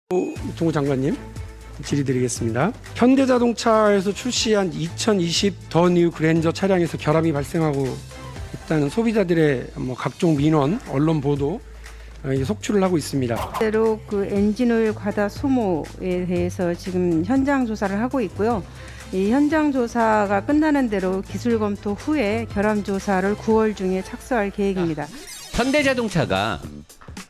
동우 장관님 질의드리겠습니다. 현대자동차에서 출시한 2020 더 뉴 그랜저 차량에서 결함이 발생하고 있다는 소비자들의 각종 민원, 언론 보도 속출을 하고 있습니다. 대로 그 엔진오일 과다 소모에 대해서 지금 현장 조사를 하고 있고요. 이 현장 조사가 끝나는 대로 기술 검토 후에 결함 조사를 9월 중에 착수할 계획입니다. 현대자동차가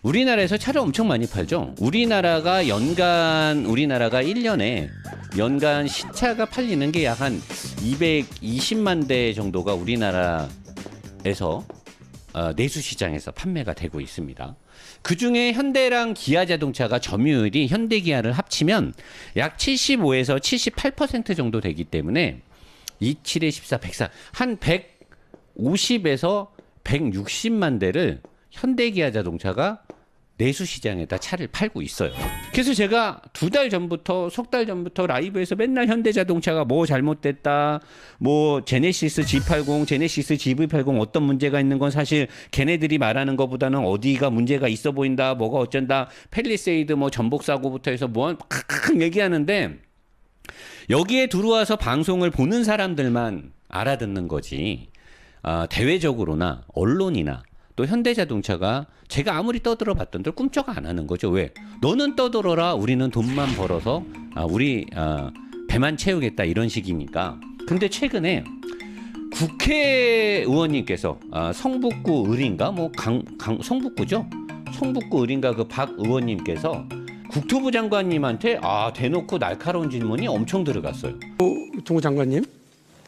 우리나라에서 차를 엄청 많이 팔죠. 우리나라가 1년에 연간 신차가 팔리는 게 약 한 220만 대 정도가 우리나라에서 내수 시장에서 판매가 되고 있습니다. 그 중에 현대랑 기아자동차가 점유율이 현대기아를 합치면 약 75에서 78% 정도 되기 때문에 27에 14, 104, 한 150에서 160만 대를 현대기아자동차가 내수 시장에다 차를 팔고 있어요. 그래서 제가 석 달 전부터 라이브에서 맨날 현대자동차가 뭐 잘못됐다, 뭐 제네시스 G80, 제네시스 GV80 어떤 문제가 있는 건 사실 걔네들이 말하는 것보다는 어디가 문제가 있어 보인다, 뭐가 어쩐다, 펠리세이드 뭐 전복 사고부터 해서 뭐 얘기하는데 여기에 들어와서 방송을 보는 사람들만 알아듣는 거지. 대외적으로나 언론이나 또 현대자동차가 제가 아무리 떠들어봤던들 꿈쩍 안 하는 거죠. 왜? 너는 떠들어라. 우리는 돈만 벌어서 우리 배만 채우겠다 이런 식이니까. 근데 최근에 국회의원님께서 성북구 을인가 성북구죠? 성북구 을인가 그 박 의원님께서 국토부 장관님한테 대놓고 날카로운 질문이 엄청 들어갔어요. 동우 장관님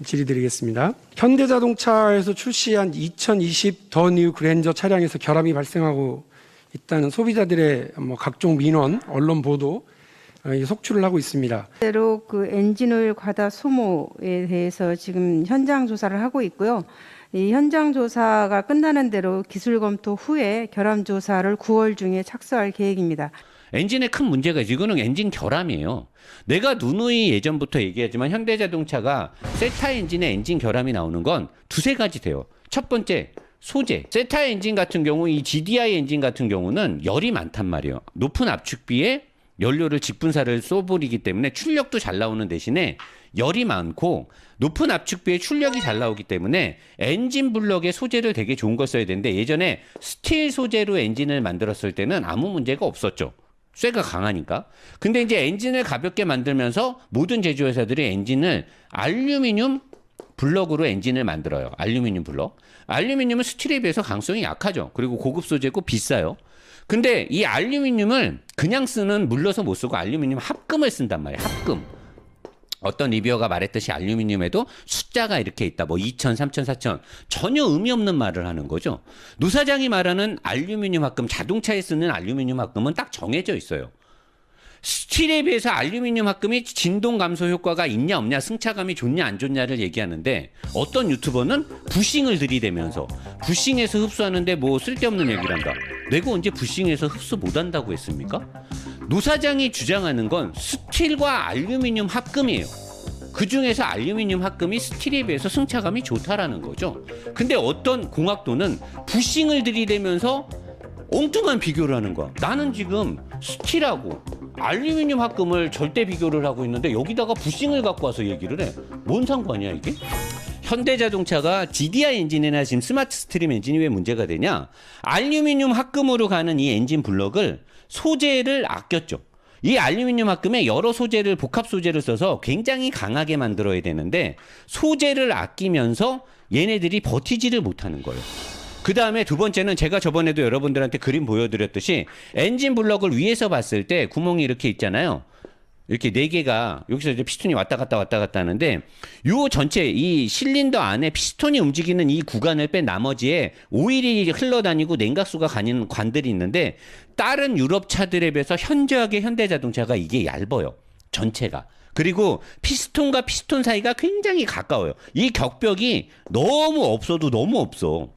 질의드리겠습니다. 현대자동차에서 출시한 2020 더 뉴 그랜저 차량에서 결함이 발생하고 있다는 소비자들의 각종 민원, 언론 보도 속출을 하고 있습니다. 대로 그 엔진오일 과다 소모에 대해서 지금 현장 조사를 하고 있고요. 이 현장 조사가 끝나는 대로 기술 검토 후에 결함 조사를 9월 중에 착수할 계획입니다. 엔진에 큰 문제가 있어요. 이거는 엔진 결함이에요. 내가 누누이 예전부터 얘기하지만 현대자동차가 세타 엔진에 엔진 결함이 나오는 건 두세 가지 돼요. 첫 번째, 소재. 세타 엔진 같은 경우 이 GDI 엔진 같은 경우는 열이 많단 말이에요. 높은 압축비에 연료를 직분사를 쏘버리기 때문에 출력도 잘 나오는 대신에 열이 많고 높은 압축비에 출력이 잘 나오기 때문에 엔진 블럭의 소재를 되게 좋은 걸 써야 되는데 예전에 스틸 소재로 엔진을 만들었을 때는 아무 문제가 없었죠. 쇠가 강하니까. 근데 이제 엔진을 가볍게 만들면서 모든 제조회사들이 엔진을 알루미늄 블럭으로 엔진을 만들어요. 알루미늄 블럭. 알루미늄은 스틸에 비해서 강성이 약하죠. 그리고 고급 소재고 비싸요. 근데 이 알루미늄을 그냥 쓰는 물러서 못 쓰고 알루미늄 합금을 쓴단 말이에요. 합금. 어떤 리뷰어가 말했듯이 알루미늄에도 숫자가 이렇게 있다. 뭐 2,000, 3,000, 4,000. 전혀 의미 없는 말을 하는 거죠. 노 사장이 말하는 알루미늄 합금, 자동차에 쓰는 알루미늄 합금은 딱 정해져 있어요. 스틸에 비해서 알루미늄 합금이 진동 감소 효과가 있냐 없냐, 승차감이 좋냐 안 좋냐를 얘기하는데 어떤 유튜버는 부싱을 들이대면서 부싱에서 흡수하는데 뭐 쓸데없는 얘기를 한다. 내가 언제 부싱에서 흡수 못한다고 했습니까? 노 사장이 주장하는 건 스틸과 알루미늄 합금이에요. 그 중에서 알루미늄 합금이 스틸에 비해서 승차감이 좋다라는 거죠. 근데 어떤 공학도는 부싱을 들이대면서 엉뚱한 비교를 하는 거야. 나는 지금 스틸하고 알루미늄 합금을 절대 비교를 하고 있는데 여기다가 부싱을 갖고 와서 얘기를 해. 뭔 상관이야 이게? 현대자동차가 GDI 엔진이나 지금 스마트 스트림 엔진이 왜 문제가 되냐? 알루미늄 합금으로 가는 이 엔진 블럭을 소재를 아꼈죠. 이 알루미늄 합금에 여러 소재를 복합 소재를 써서 굉장히 강하게 만들어야 되는데 소재를 아끼면서 얘네들이 버티지를 못하는 거예요. 그 다음에 두 번째는 제가 저번에도 여러분들한테 그림 보여드렸듯이 엔진 블럭을 위에서 봤을 때 구멍이 이렇게 있잖아요. 이렇게 네 개가 여기서 이제 피스톤이 왔다 갔다 하는데 요 전체 이 실린더 안에 피스톤이 움직이는 이 구간을 뺀 나머지에 오일이 흘러다니고 냉각수가 가는 관들이 있는데 다른 유럽 차들에 비해서 현저하게 현대자동차가 이게 얇아요. 전체가. 그리고 피스톤과 피스톤 사이가 굉장히 가까워요. 이 격벽이 너무 없어도 너무 없어.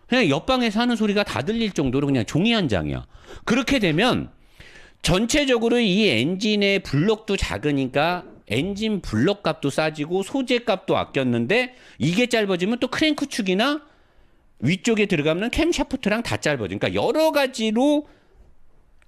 그냥 옆방에서 하는 소리가 다 들릴 정도로 그냥 종이 한 장이야. 그렇게 되면 전체적으로 이 엔진의 블럭도 작으니까 엔진 블럭 값도 싸지고 소재 값도 아꼈는데 이게 짧아지면 또 크랭크 축이나 위쪽에 들어가면 캠 샤프트랑 다 짧아지니까 여러 가지로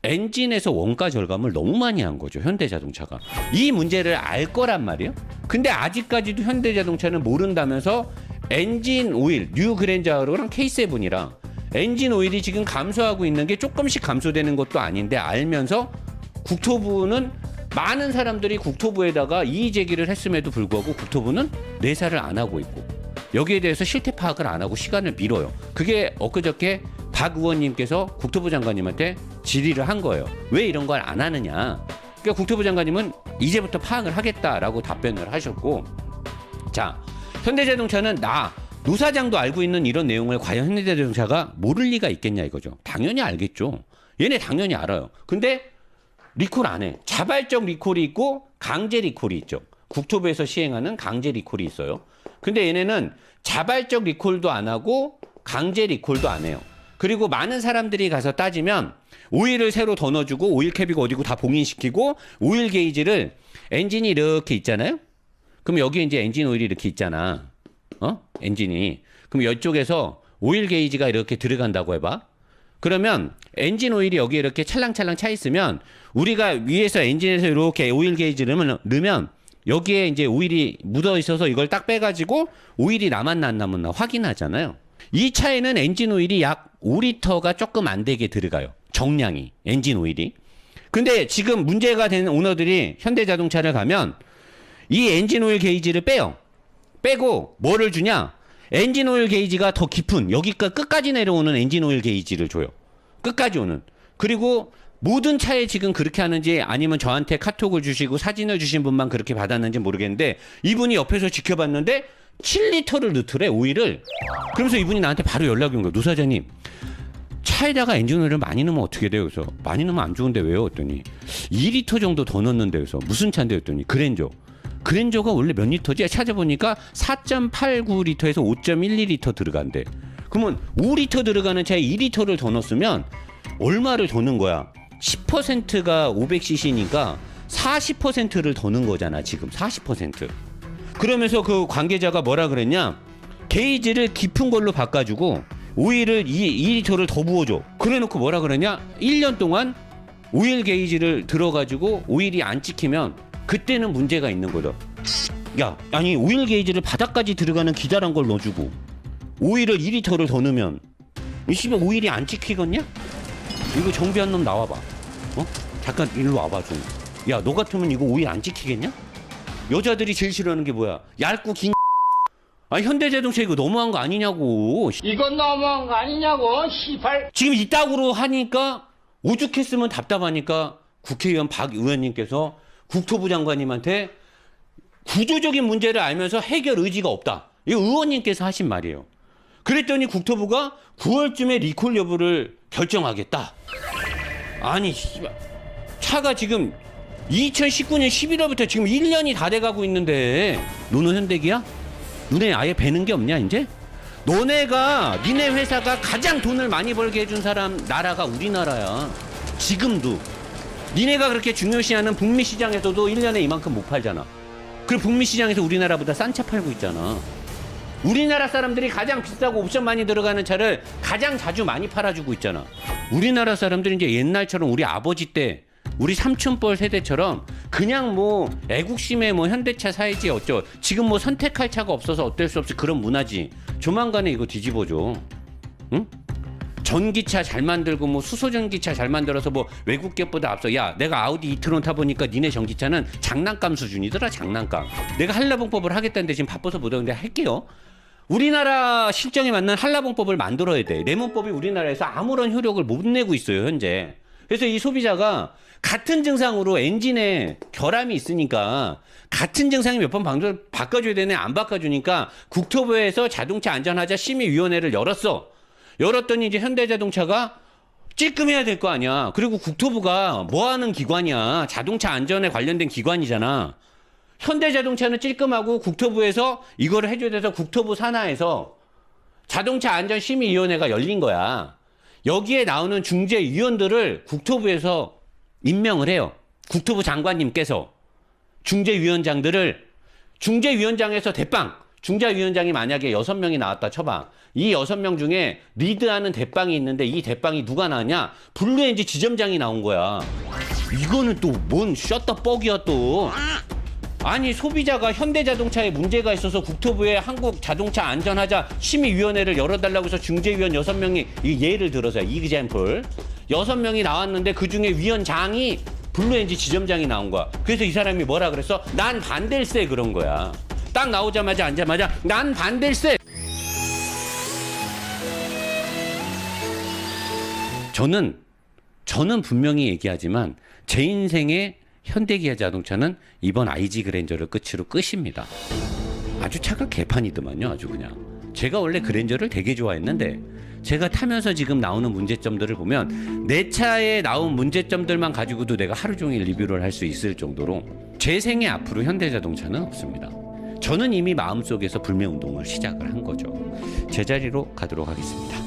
엔진에서 원가 절감을 너무 많이 한 거죠. 현대자동차가. 이 문제를 알 거란 말이에요. 근데 아직까지도 현대자동차는 모른다면서 엔진 오일, 뉴 그랜저랑 K7이랑 엔진 오일이 지금 감소하고 있는 게 조금씩 감소되는 것도 아닌데 알면서 국토부는 많은 사람들이 국토부에다가 이의 제기를 했음에도 불구하고 국토부는 내사를 안 하고 있고 여기에 대해서 실태 파악을 안 하고 시간을 미뤄요. 그게 엊그저께 박 의원님께서 국토부 장관님한테 질의를 한 거예요. 왜 이런 걸 안 하느냐. 그러니까 국토부 장관님은 이제부터 파악을 하겠다라고 답변을 하셨고, 자, 현대자동차는 노 사장도 알고 있는 이런 내용을 과연 현대자동차가 모를 리가 있겠냐 이거죠. 당연히 알겠죠. 얘네 당연히 알아요. 근데 리콜 안 해. 자발적 리콜이 있고 강제 리콜이 있죠. 국토부에서 시행하는 강제 리콜이 있어요. 근데 얘네는 자발적 리콜도 안 하고 강제 리콜도 안 해요. 그리고 많은 사람들이 가서 따지면 오일을 새로 더 넣어주고 오일 캡이고 어디고 다 봉인시키고 오일 게이지를 엔진이 이렇게 있잖아요. 그럼 여기 이제 엔진 오일이 이렇게 있잖아. 엔진이. 그럼 이쪽에서 오일 게이지가 이렇게 들어간다고 해봐. 그러면 엔진 오일이 여기 이렇게 찰랑찰랑 차 있으면 우리가 위에서 엔진에서 이렇게 오일 게이지를 넣으면 여기에 이제 오일이 묻어 있어서 이걸 딱 빼가지고 오일이 남았나 안 남았나 확인하잖아요. 이 차에는 엔진 오일이 약 5리터가 조금 안 되게 들어가요. 정량이, 엔진 오일이. 근데 지금 문제가 되는 오너들이 현대자동차를 가면 이 엔진 오일 게이지를 빼요. 빼고 뭐를 주냐? 엔진 오일 게이지가 더 깊은 여기가 끝까지 내려오는 엔진 오일 게이지를 줘요. 끝까지 오는. 그리고 모든 차에 지금 그렇게 하는지 아니면 저한테 카톡을 주시고 사진을 주신 분만 그렇게 받았는지 모르겠는데 이분이 옆에서 지켜봤는데 7리터를 넣더래 오일을. 그러면서 이분이 나한테 바로 연락이 온 거예요. 노 사장님 차에다가 엔진 오일을 많이 넣으면 어떻게 돼요? 그래서 많이 넣으면 안 좋은데 왜요? 했더니 2리터 정도 더 넣는데 그래서 무슨 차인데 했더니 그랜저가 원래 몇 리터지? 찾아보니까 4.89리터에서 5.12리터 들어간대. 그러면 5리터 들어가는 차에 2리터를 더 넣었으면 얼마를 더 넣은 거야? 10%가 500cc니까 40%를 더 넣은 거잖아. 지금 40%. 그러면서 그 관계자가 뭐라 그랬냐? 게이지를 깊은 걸로 바꿔주고 오일을 2리터를 더 부어줘. 그래놓고 뭐라 그러냐? 1년 동안 오일 게이지를 들어가지고 오일이 안 찍히면 그때는 문제가 있는 거다. 야, 아니 오일 게이지를 바닥까지 들어가는 기다란 걸 넣어주고 오일을 2리터를 더 넣으면 이 씨발 오일이 안 찍히겠냐? 이거 정비한 놈 나와봐. 잠깐 일로 와봐 좀. 야, 너 같으면 이거 오일 안 찍히겠냐? 여자들이 제일 싫어하는 게 뭐야? 얇고 긴. 아, 현대자동차 이거 너무한 거 아니냐고. 이건 너무한 거 아니냐고, 시발. 지금 이따구로 하니까 오죽했으면 답답하니까 국회의원 박 의원님께서 국토부 장관님한테 구조적인 문제를 알면서 해결 의지가 없다. 이거 의원님께서 하신 말이에요. 그랬더니 국토부가 9월쯤에 리콜 여부를 결정하겠다. 아니, 씨발. 차가 지금 2019년 11월부터 지금 1년이 다 돼가고 있는데 너는 현대기야? 눈에 아예 뵈는 게 없냐 이제? 니네 회사가 가장 돈을 많이 벌게 해준 나라가 우리나라야. 지금도. 니네가 그렇게 중요시하는 북미 시장에서도 1년에 이만큼 못 팔잖아. 그리고 북미 시장에서 우리나라보다 싼 차 팔고 있잖아. 우리나라 사람들이 가장 비싸고 옵션 많이 들어가는 차를 가장 자주 많이 팔아주고 있잖아. 우리나라 사람들이 이제 옛날처럼 우리 아버지 때 우리 삼촌뻘 세대처럼 그냥 뭐 애국심에 뭐 현대차 사야지 어쩌. 지금 뭐 선택할 차가 없어서 어쩔 수 없이 그런 문화지. 조만간에 이거 뒤집어줘. 응? 전기차 잘 만들고 뭐 수소전기차 잘 만들어서 뭐 외국 기업보다 앞서. 야, 내가 아우디 이트론 타보니까 니네 전기차는 장난감 수준이더라. 장난감. 내가 한라봉법을 하겠다는데 지금 바빠서 못 하는데 할게요. 우리나라 실정에 맞는 한라봉법을 만들어야 돼. 레몬법이 우리나라에서 아무런 효력을 못 내고 있어요 현재. 그래서 이 소비자가 같은 증상으로 엔진에 결함이 있으니까 같은 증상이 몇 번 바꿔줘야 되네. 안 바꿔주니까 국토부에서 자동차 안전하자 심의위원회를 열었더니 이제 현대자동차가 찔끔해야 될 거 아니야. 그리고 국토부가 뭐 하는 기관이야. 자동차 안전에 관련된 기관이잖아. 현대자동차는 찔끔하고 국토부에서 이거를 해줘야 돼서 국토부 산하에서 자동차 안전심의위원회가 열린 거야. 여기에 나오는 중재위원들을 국토부에서 임명을 해요. 국토부 장관님께서 중재위원장들을 중재위원장에서 대빵 중재위원장이 만약에 6명이 나왔다 쳐봐. 이 6명 중에 리드하는 대빵이 있는데 이 대빵이 누가 나왔냐? 블루엔진 지점장이 나온 거야. 이거는 또 뭔 셔터 뻑이야 또. 아니 소비자가 현대자동차에 문제가 있어서 국토부에 한국자동차안전하자 심의위원회를 열어달라고 해서 중재위원 6명이 예를 들어서 이그잼플 6명이 나왔는데 그중에 위원장이 블루엔진 지점장이 나온 거야. 그래서 이 사람이 뭐라 그랬어? 난 반댈세 그런 거야. 딱 나오자마자 앉자마자 난 반댈세. 저는 분명히 얘기하지만 제 인생의 현대기아자동차는 이번 IG 그랜저를 끝으로 끝입니다. 아주 차가 개판이더만요. 아주 그냥. 제가 원래 그랜저를 되게 좋아했는데 제가 타면서 지금 나오는 문제점들을 보면 내 차에 나온 문제점들만 가지고도 내가 하루 종일 리뷰를 할 수 있을 정도로 제 생애 앞으로 현대자동차는 없습니다. 저는 이미 마음속에서 불매운동을 시작을 한 거죠. 제자리로 가도록 하겠습니다.